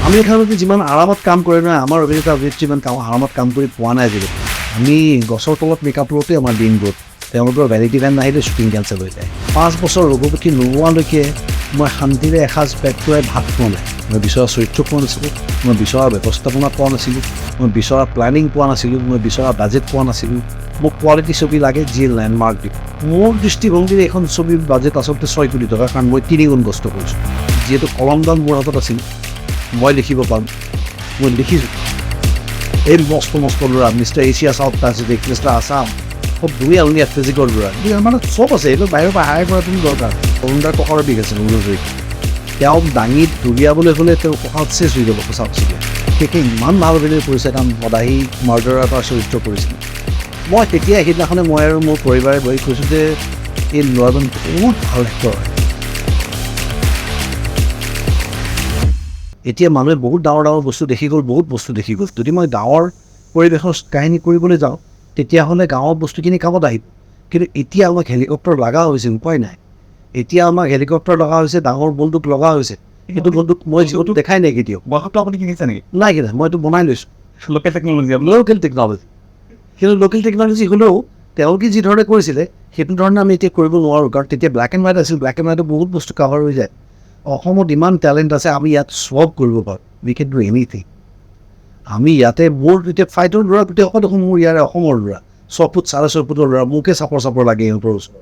আমি এখানে যিমান আৰামত কাম কৰে নহয় আমাৰ অভিনেতা অভিনেত্ৰী ইমান আৰামত কাম কৰি পোৱা নাই আজিলৈকে আমি গছৰ তলত মেকআপ কৰোঁতে আমাৰ দিনবোৰ তেওঁলোকৰ ভেলিটি ভেন নাহিলে শ্বুটিং কেঞ্চেল হৈ যায় 5 বছৰ ৰঘুপতি নোহোৱালৈকে মই শান্তিৰে এসাঁজ পেট পূৰাই ভাত খোৱা নাই মই বিচৰা চৰিত্ৰ পোৱা নাছিলোঁ মই বিচৰা ব্যৱস্থাপনা পোৱা নাছিলোঁ মই বিচৰা প্লেনিং পোৱা নাছিলোঁ মই বিচৰা বাজেট পোৱা নাছিলোঁ মোক কোৱালিটি ছবি লাগে যিয়ে লেণ্ডমাৰ্ক দিব মোৰ দৃষ্টিভংগীৰে এখন ছবিৰ বাজেট আচলতে 6 কোটি টকা কাৰণ মই 3 গুণ কষ্ট কৰিছোঁ যিহেতু কলমদান মোৰ হাতত আছিল মই লিখিব পাৰোঁ মই লিখিছোঁ এই মস্ত ল'ৰা mister Asia south Pacific mister Assam খুব দুই আলনীয়া ফিজিকৰ ল'ৰা মানে চব আছে এইটো বাহিৰৰ পৰা হায়াৰ কৰাটো দৰকাৰ অৰুণদাৰ কঁকালৰ বিষ আছে উলজৰিক তেওঁক দাঙিত দলিয়াবলৈ হ'লে তেওঁ কঁকাল চেচ হৈ যাব সঁচা সঁচিকে সেইখিনি ইমান ভাল অভিনয় কৰিছে কাৰণ মদাহী মাৰ্ডাৰৰ এটা চৰিত্ৰ কৰিছিল মই তেতিয়া সেইদিনাখনে মই আৰু মোৰ পৰিবাৰে বহি কৈছোঁ যে এই ল'ৰাজন বহুত ভাল এক্টৰ হয় এতিয়া মানুহে বহুত ডাঙৰ বস্তু দেখি গ'ল বহুত বস্তু দেখি গ'ল যদি মই গাঁৱৰ পৰিৱেশৰ কাহিনী কৰিবলৈ যাওঁ তেতিয়াহ'লে গাঁৱৰ বস্তুখিনি কামত আহিব কিন্তু এতিয়া আমাক হেলিকপ্টাৰ লগা হৈছে উপায় নাই এতিয়া আমাক হেলিকপ্টাৰ লগা হৈছে ডাঙৰ বন্দুক লগা হৈছে সেইটো বন্দুক মই যিহেতু দেখাই নাই কেতিয়াও বহাটো আপুনি কিনিছে নেকি নাই কিনা মই এইটো বনাই লৈছোঁ লোকেল টেকন'লজি কিন্তু লোকেল টেকন'লজি হ'লেও তেওঁলোকে যি ধৰণে কৰিছিলে সেইটো ধৰণে আমি এতিয়া কৰিব নোৱাৰোঁ কাৰণ তেতিয়া ব্লেক এণ্ড হোৱাইট আছিল ব্লেক এণ্ড হোৱাইটত বহুত বস্তু কাভাৰ হৈ যায় অসমত ইমান টেলেণ্ট আছে আমি ইয়াত চব কৰিব পাৰোঁ উই কেন ডু এনিথিং আমি ইয়াতে মোৰ এতিয়া ফাইটৰ ল'ৰা গোটেই দেখোন মোৰ ইয়াৰে অসমৰ ল'ৰা 6 ফুট 6.5 ফুটৰ ল'ৰা মোকে চাপৰ লাগে সিহঁতৰ ওচৰত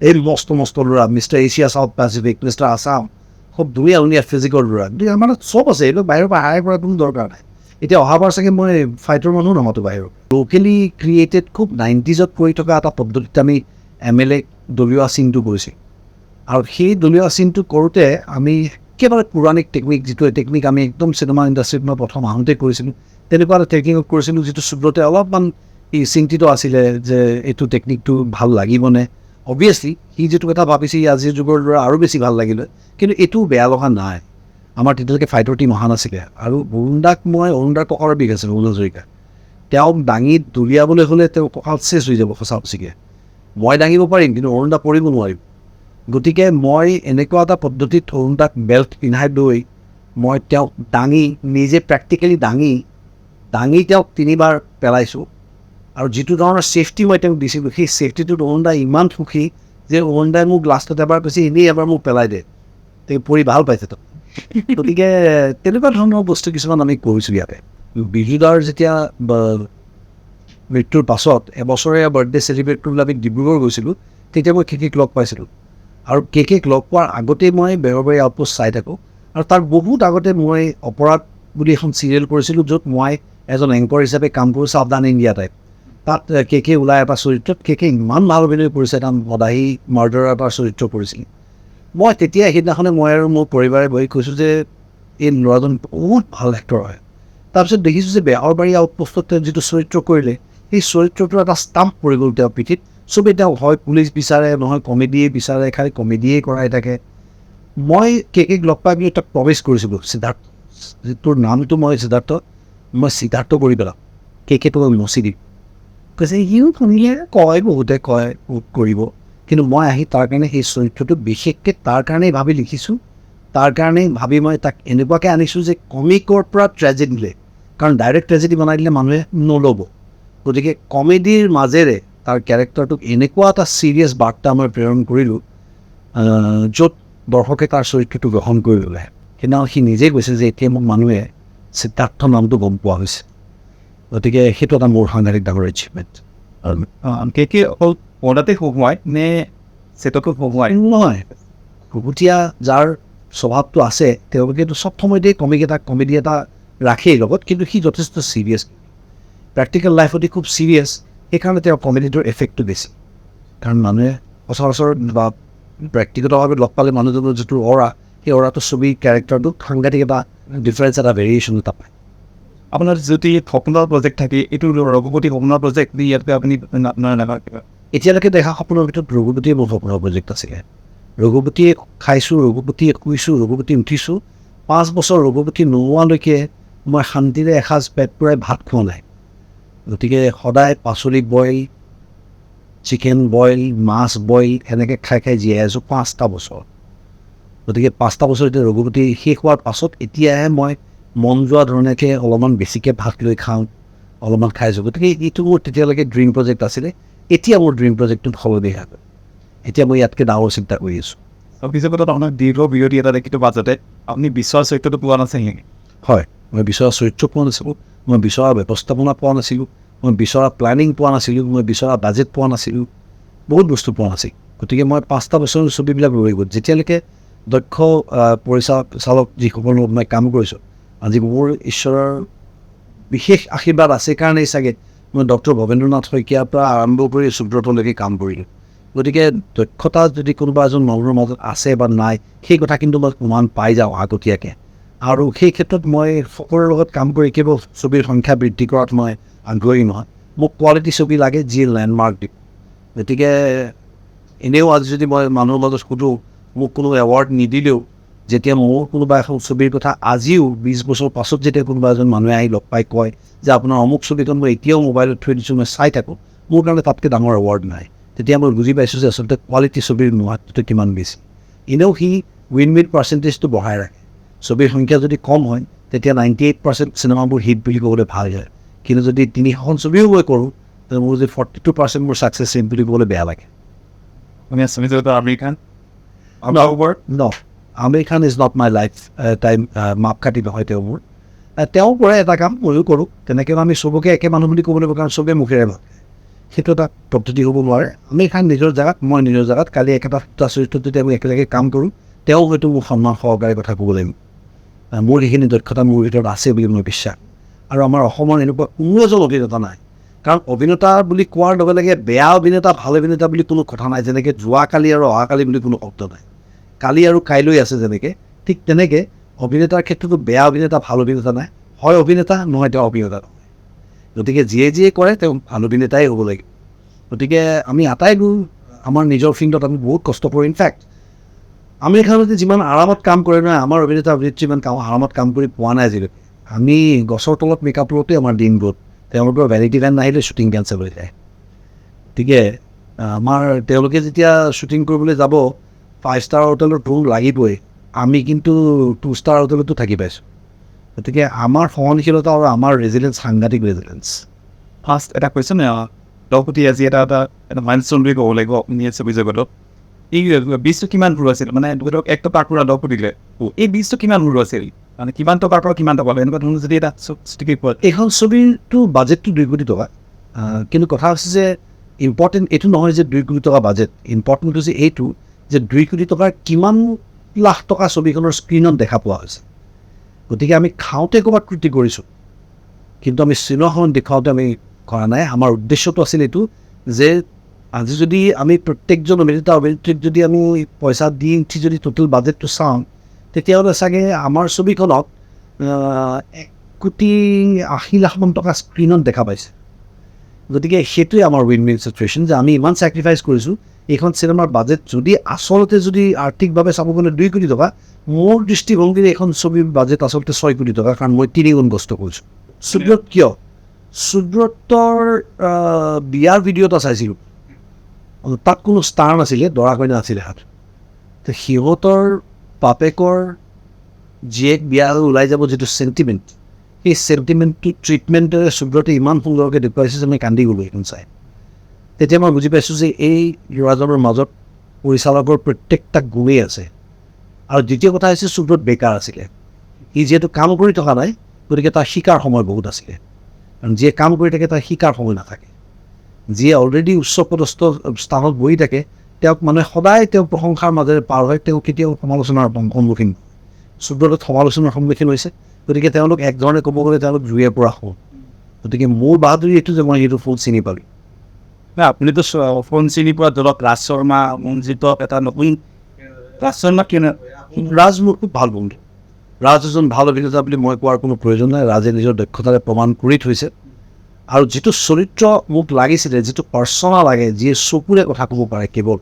এই মস্ত ল'ৰা mister Asia south Pacific mister Assam খুব দুই আলনীয়া ফিজিকৰ ল'ৰা মানে চব আছে এইটো বাহিৰৰ পৰা হায়াৰ কৰাটো দৰকাৰ নাই এতিয়া অহাবাৰ চাগে মই ফাইটৰ মানুহ নহতো বাহিৰৰ লোকেলি ক্ৰিয়েটেড খুব 90s কৰি থকা এটা পদ্ধতিত আমি MLA দলিওৱা চিনটো কৰিছোঁ আৰু সেই দলিওৱা চিনটো কৰোঁতে আমি একেবাৰে পৌৰাণিক টেকনিক যিটো টেকনিক আমি একদম চিনেমা ইণ্ডাষ্ট্ৰীত মই প্ৰথম আহোঁতে কৰিছিলোঁ তেনেকুৱা এটা টেকনিকত কৰিছিলোঁ যিটো শুভ্ৰতে অলপমান এই চিন্তিত আছিলে যে এইটো টেকনিকটো ভাল লাগিবনে অবভিয়াছলি সি যিটো কথা ভাবিছে আজিৰ যুগৰ ল'ৰা আৰু বেছি ভাল লাগিলে কিন্তু এইটো বেয়া লগা নাই আমাৰ তেতিয়ালৈকে ফাইটৰ টীম অহা নাছিলে আৰু অৰুণদাৰ কঁকালৰ বিষ আছে উলজৰিকা তেওঁক দাঙিত দলিয়াবলৈ হ'লে তেওঁ কঁকাল চেচ হৈ যাব সঁচা সঁচিকে মই দাঙিব পাৰিম কিন্তু অৰুণদা পৰিব নোৱাৰিম গতিকে মই এনেকুৱা এটা পদ্ধতিত অৰুণদাক বেল্ট পিন্ধাই লৈ মই তেওঁক দাঙি নিজে প্ৰেক্টিকেলি দাঙি তেওঁক 3 বাৰ পেলাইছোঁ আৰু যিটো ধৰণৰ ছেফটি মই তেওঁক দিছিলোঁ সেই ছেফটিটোত অৰুণদা ইমান সুখী যে অৰুণদাই মোক লাষ্টত এবাৰ কৈছে এনেই এবাৰ মোক পেলাই দে তেওঁ পৰি ভাল পাইছে তো গতিকে তেনেকুৱা ধৰণৰ বস্তু কিছুমান আমি কৰিছোঁ ইয়াতে বিহুদাৰ যেতিয়া মৃত্যুৰ পাছত এবছৰীয়া বাৰ্থডে চেলিব্ৰেট কৰিবলৈ আমি ডিব্ৰুগড় গৈছিলোঁ তেতিয়া মই কেক লগ পাইছিলোঁ আৰু কেক লগ পোৱাৰ আগতেই মই বেহৰবাৰী আউটপোষ্ট চাই থাকোঁ আৰু তাৰ বহুত আগতে মই অপৰাধ বুলি এখন চিৰিয়েল কৰিছিলোঁ য'ত মই এজন এংকৰ হিচাপে কাম কৰোঁ সাৱধান ইণ্ডিয়া টাইপ তাত কেকে ওলাই এটা চৰিত্ৰত কেকে ইমান ভাল অভিনয় কৰিছে তাত মদাহী মাৰ্ডাৰৰ এটা চৰিত্ৰ কৰিছিল মই তেতিয়া সেইদিনাখনে মই আৰু মোৰ পৰিবাৰে বহি কৈছোঁ যে এই ল'ৰাজন বহুত ভাল এক্টৰ হয় তাৰপিছত দেখিছোঁ যে বেহৰবাৰী আউটপোষ্টত তেওঁ যিটো চৰিত্ৰ কৰিলে সেই চৰিত্ৰটোৰ এটা ষ্টাম্প পৰি গ'ল তেওঁৰ পিঠিত চবেই তেওঁ হয় পুলিচ বিচাৰে নহয় কমেডিয়ে বিচাৰে খালি কমেডিয়ে কৰাই থাকে মই কেক লগ পাই পিনি তাক প্ৰৱেশ কৰিছিলোঁ সিদ্ধাৰ্থ তোৰ নামটো মই সিদ্ধাৰ্থ কৰি পেলাম কেকে তোক মচি দিম কৈছে সিও শুনিলে বহুতে কয় কৰিব কিন্তু মই আহি তাৰ কাৰণে সেই চৰিত্ৰটো বিশেষকৈ তাৰ কাৰণেই ভাবি লিখিছোঁ তাৰ কাৰণেই ভাবি মই তাক এনেকুৱাকৈ আনিছোঁ যে কমিকৰ পৰা ট্ৰেজেডিলৈ কাৰণ ডাইৰেক্ট ট্ৰেজেডি বনাই দিলে মানুহে নল'ব গতিকে কমেডিৰ মাজেৰে তাৰ কেৰেক্টাৰটোক এনেকুৱা এটা ছিৰিয়াছ বাৰ্তা মই প্ৰেৰণ কৰিলোঁ য'ত দৰ্শকে তাৰ চৰিত্ৰটো গ্ৰহণ কৰি ল'লে সেইদিনাখন সি নিজেই কৈছে যে এতিয়া মোক মানুহে সিদ্ধাৰ্থ নামটো গম পোৱা হৈছে গতিকে সেইটো এটা মোৰ সাংঘাতিক ডাঙৰ এচিভমেণ্ট কেকে অকল পৰ্দাতে হহুৱাই নে চেটতো হহুৱাই নহয় ভুগুটীয়া যাৰ স্বভাৱটো আছে তেওঁলোকেতো চব সময়তেই কমেডি এটা ৰাখেই লগত কিন্তু সি যথেষ্ট ছিৰিয়াছ প্ৰেক্টিকেল লাইফতে খুব ছিৰিয়াছ সেইকাৰণে তেওঁৰ কমেডিটোৰ এফেক্টটো বেছি কাৰণ মানুহে সচৰাচৰ বা ব্যক্তিগতভাৱে লগ পালে মানুহজনৰ যিটো অৰা সেই অৰাটো ছবি কেৰেক্টাৰটো সাংঘাতিক এটা ডিফাৰেঞ্চ এটা ভেৰিয়েশ্যন এটা পায় আপোনাৰ যদি সপোনৰ প্ৰজেক্ট থাকে এইটো ৰঘুপতি সপোনৰ প্ৰজেক্ট ইয়াতে আপুনি আপোনাৰ এতিয়ালৈকে দেখা সপোনৰ ভিতৰত ৰঘুপতিয়ে মোৰ সপোনৰ প্ৰজেক্ট আছিলে ৰঘুপতিয়ে খাইছোঁ ৰঘুপতিয়ে শুইছোঁ ৰঘুপতি উঠিছোঁ 5 বছৰ ৰঘুপতি নোহোৱালৈকে মই শান্তিৰে এসাঁজ পেট পূৰাই ভাত খোৱা নাই গতিকে সদায় পাচলি বইল চিকেন বইল মাছ বইল সেনেকৈ খাই জীয়াই আছোঁ 5টা বছৰ গতিকে 5টা বছৰ এতিয়া ৰঘুপতি শেষ হোৱাৰ পাছত এতিয়াহে মই মন যোৱা ধৰণেকৈ অলপমান বেছিকৈ ভাত লৈ খাওঁ, অলপমান খাইছোঁ। গতিকে এইটো মোৰ তেতিয়ালৈকে ড্ৰিম প্ৰজেক্ট আছিলে। এতিয়া মোৰ ড্ৰিম প্ৰজেক্টটোত সলনি হৈ গ'ল। এতিয়া মই ইয়াতকৈ ডাঙৰ চিন্তা কৰি আছোঁ। অভিযোগত আপোনাৰ দীৰ্ঘ বিৰতি এটা দেখিটো মাজতে আপুনি বিচৰা চৰিত্ৰটো পোৱা নাছিল নেকি? হয়, মই বিচৰা চৰিত্ৰ পোৱা নাছিলোঁ, মই বিচৰা ব্যৱস্থাপনা পোৱা নাছিলোঁ, মই বিচৰা প্লেনিং পোৱা নাছিলোঁ, মই বিচৰা বাজেট পোৱা নাছিলোঁ, বহুত বস্তু পোৱা নাছিল। গতিকে মই 5টা বছৰৰ ছবিবিলাক ৰৈ গ'ল। যেতিয়ালৈকে দক্ষ পৰিচালক যিসকলৰ লগত মই কাম কৰিছোঁ, আজি মোৰ ঈশ্বৰৰ বিশেষ আশীৰ্বাদ আছে কাৰণেই চাগে মই ডক্টৰ ভৱেন্দ্ৰনাথ শইকীয়াৰ পৰা আৰম্ভ কৰি সুব্ৰতলৈকে কাম কৰিলোঁ। গতিকে দক্ষতা যদি কোনোবা এজন মানুহৰ মাজত আছে বা নাই, সেই কথা কিন্তু মই প্ৰমাণ পাই যাওঁ আগতীয়াকৈ। আৰু সেই ক্ষেত্ৰত মই সকলোৰে লগত কাম কৰি কেৱল ছবিৰ সংখ্যা বৃদ্ধি কৰাত মই আগ্ৰহী নহয়। মোক কোৱালিটি ছবি লাগে যিয়ে লেণ্ডমাৰ্ক দিব। গতিকে এনেও আজি যদি মই মানুহৰ মাজত সুধোঁ, মোক কোনো এৱাৰ্ড নিদিলেও যেতিয়া মোৰ কোনোবা এখন ছবিৰ কথা আজিও 20 বছৰ পাছত যেতিয়া কোনোবা এজন মানুহে আহি লগ পাই কয় যে আপোনাৰ অমুক ছবিখন মই এতিয়াও মোবাইলত থৈ দিছোঁ, মই চাই থাকোঁ, মোৰ কাৰণে তাতকৈ ডাঙৰ এৱাৰ্ড নাই। তেতিয়া মই বুজি পাইছোঁ যে আচলতে কোৱালিটি ছবিৰ মহত্বটো কিমান বেছি। এনেও সি উইন পাৰ্চেণ্টেজটো বঢ়াই ৰাখে। ছবিৰ সংখ্যা যদি কম হয় তেতিয়া 98% চিনেমাবোৰ হিট বুলি ক'বলৈ ভাল হয়। কিন্তু যদি 300খন ছবিও মই কৰোঁ, তেতিয়া মোৰ যদি 42% মোৰ ছাকচেছ ৰেট বুলি ক'বলৈ বেয়া লাগে। আপুনি Assamese Aamir Khan Aamir Khan is not my life time, মাপকাঠি নহয় তেওঁ মোৰ। তেওঁ কৰে এটা কাম, ময়ো কৰোঁ। তেনেকৈ আমি চবকে একে মানুহ বুলি ক'ব লাগিব, কাৰণ চবেই মুখেৰে ভাবে, সেইটো এটা পদ্ধতি হ'ব নোৱাৰে। আমিৰ খান নিজৰ জেগাত, মই নিজৰ জেগাত। কালি একেটা চৰিত্ৰত যদি আমি একেলগে কাম কৰোঁ, তেওঁ হয়তো মোৰ সন্মান সহকাৰে কথা ক'ব লাগিব। মোৰ সেইখিনি দক্ষতা মোৰ ভিতৰত আছে বুলি মই বিশ্বাস। আৰু আমাৰ অসমৰ এনেকুৱা কোনো এজন অভিনেতা নাই, কাৰণ অভিনেতা বুলি কোৱাৰ লগে লগে বেয়া অভিনেতা ভাল অভিনেতা বুলি কোনো কথা নাই। যেনেকৈ যোৱাকালি আৰু অহাকালি বুলি কোনো শব্দ নাই, কালি আৰু কাইলৈ আছে যেনেকৈ, ঠিক তেনেকৈ অভিনেতাৰ ক্ষেত্ৰতো বেয়া অভিনেতা ভাল অভিনেতা নাই। হয় অভিনেতা, নহয় তেওঁ অভিনেতা নহয়। গতিকে যিয়ে কৰে তেওঁ ভাল অভিনেতাই হ'ব লাগিব। গতিকে আমি আটাইবোৰ আমাৰ নিজৰ ফিল্ডত আমি বহুত কষ্ট কৰোঁ। ইনফেক্ট আমিৰ খানতে যিমান আৰামত কাম কৰে নহয়, আমাৰ অভিনেতা অভিনেত্ৰী ইমান আৰামত কাম কৰি পোৱা নাই আজিলৈকে। আমি গছৰ তলত মেকআপ কৰোঁতে আমাৰ দিন গ'ল, তেওঁলোকৰ ভেনিটি ভেন নাহিলে শ্বুটিং কেঞ্চেল হৈ যায়। গতিকে তেওঁলোকে যেতিয়া শ্বুটিং কৰিবলৈ যাব 5 ষ্টাৰ হোটেলত ৰুম লাগিবই, আমি কিন্তু 2 ষ্টাৰ হোটেলতো থাকি পাইছোঁ। গতিকে আমাৰ সহনশীলতা আৰু আমাৰ ৰেজিলেঞ্চ সাংঘাতিক ৰেজিলেঞ্চ। ফাৰ্ষ্ট এটা কুৱেশ্যন, ৰঘুপতি আজি এটা মাইলষ্টন বুলি ক'ব লাগিব আপুনি ছবি জগতত। এই বীজটো কিমান সৰু আছিল, মানে ধৰক 1 টকাৰ পৰা ৰঘুপতিলে এই বীজটো কিমান সৰু আছিল, মানে কিমান টকাৰ পৰা কিমান টকা, এনেকুৱা ধৰণৰ যদি এটা এইখন ছবিটো বাজেটটো 2 কোটি টকা। কিন্তু কথা হৈছে যে ইম্পৰ্টেণ্ট এইটো নহয় যে 2 কোটি টকা বাজেট, ইম্পৰ্টেণ্ট হৈছে এইটো যে 2 কোটি টকাৰ কিমান লাখ টকা ছবিখনৰ স্ক্ৰীণত দেখা পোৱা হৈছে। গতিকে আমি খাওঁতে ক'ৰবাত ত্ৰুটি কৰিছোঁ, কিন্তু আমি চিনেমাখন দেখুৱাওঁতে আমি কৰা নাই। আমাৰ উদ্দেশ্যটো আছিল এইটো যে আজি যদি আমি প্ৰত্যেকজন অভিনেতা অভিনেত্ৰীক যদি আমি পইচা দি উঠি যদি টোটেল বাজেটটো চাওঁ, তেতিয়াহ'লে চাগে আমাৰ ছবিখনত 1,80,00,000 টকা স্ক্ৰীণত দেখা পাইছে। গতিকে সেইটোৱে আমাৰ উইন চিটুৱেশ্যন, যে আমি ইমান ছেক্ৰিফাইচ কৰিছোঁ। এইখন চিনেমাৰ বাজেট যদি আচলতে যদি আৰ্থিকভাৱে চাব গ'লে 2 কোটি টকা, মোৰ দৃষ্টিভংগীৰে এইখন ছবিৰ বাজেট আচলতে 6 কোটি টকা, কাৰণ মই 3 গুণ কষ্ট কৰিছোঁ। সুব্ৰত কিয়? সুব্ৰতৰ বিয়াৰ ভিডিঅ' এটা চাইছিলোঁ, তাত কোনো ষ্টাৰ নাছিলে, দৰা কইনা আছিলে হাত। তো সিহঁতৰ বাপেকৰ জীয়েক বিয়া ওলাই যাব যিটো চেণ্টিমেণ্ট, সেই চেণ্টিমেণ্টটো ট্ৰিটমেণ্টেৰে সুব্ৰতে ইমান সুন্দৰকৈ দেখুৱাইছে যে মই কান্দি গ'লোঁ এইখন চাই। তেতিয়া মই বুজি পাইছোঁ যে এই ল'ৰাজনৰ মাজত পৰিচালকৰ প্ৰত্যেকটা গুণেই আছে। আৰু দ্বিতীয় কথা হৈছে সুব্ৰত বেকাৰ আছিলে। সি যিহেতু কাম কৰি থকা নাই, গতিকে তাৰ শিকাৰ সময় বহুত আছিলে। কাৰণ যিয়ে কাম কৰি থাকে তাৰ শিকাৰ সময় নাথাকে। যিয়ে অলৰেডি উচ্চপদস্থ স্থানত বহি থাকে, তেওঁক মানুহে সদায় তেওঁক প্ৰশংসাৰ মাজেৰে পাৰ হয়, তেওঁ কেতিয়াও সমালোচনাৰ সন্মুখীন। সুব্ৰতত সমালোচনাৰ সন্মুখীন হৈছে, গতিকে তেওঁলোক একধৰণে ক'ব গ'লে তেওঁলোক জুয়ে পৰা হ'ল। গতিকে মোৰ বাহাদুৰি এইটো যে মই সেইটো ফুল চিনি পালোঁ। আপুনিতো ফোন চিনি পোৱা ধৰক ৰাজ শৰ্মা, মঞ্জিতক এটা নতুন ৰাজ শৰ্মা ৰাজ মোৰ খুব ভাল বন্ধু। ৰাজ এজন ভাল অভিনেতা বুলি মই কোৱাৰ কোনো প্ৰয়োজন নাই। ৰাজে নিজৰ দক্ষতাৰে প্ৰমাণ কৰি থৈছে। আৰু যিটো চৰিত্ৰ মোক লাগিছিলে, যিটো পাৰ্চনা লাগে, যিয়ে চকুৰে কথা ক'ব পাৰে কেৱল,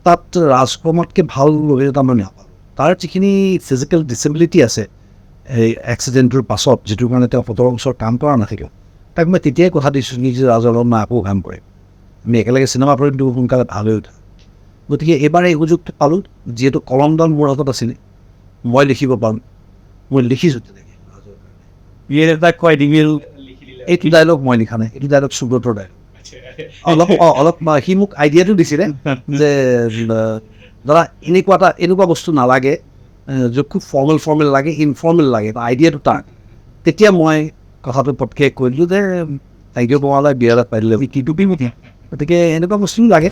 তাত ৰাজ শৰ্মাতকৈ ভাল অভিনেতা মই নাপালোঁ। তাৰ যিখিনি ফিজিকেল ডিচেবিলিটি আছে এই এক্সিডেণ্টটোৰ পাছত, যিটোৰ কাৰণে তেওঁ 17 বছৰ কাম কৰা নাথাকিল, তাক মই তেতিয়াই কথা দিছোঁ যে ৰাজৰ লগত মই আকৌ কাম কৰিম, আমি একেলগে চিনেমা কৰিম, সোনকালে ভাল হৈ উঠা। গতিকে এইবাৰ এই সুযোগটো পালোঁ, যিহেতু কলমডাল মোৰ হাতত আছিলে, মই লিখিব পাৰোঁ, মই লিখিছোঁ তেনেকৈ। বিয়েৰ এটা কয় ডিগ্ৰিল এইটো ডাইলগ মই লিখা নাই, এইটো ডাইলগ সুব্ৰতৰ ডাইলগ। অলপ সি মোক আইডিয়াটো দিছিলে যে ধৰা এনেকুৱা বস্তু নালাগে য'ত খুব ফৰ্মেল লাগে, ইনফৰ্মেল লাগে, আইডিয়াটো তাৰ। তেতিয়া মই কথাটো পটকৈ কৈ দিলোঁ যে আইডিয়া বনালে বিয়া এটা পাই দিলে কি টুপি মুঠি, গতিকে এনেকুৱা বস্তু লাগে।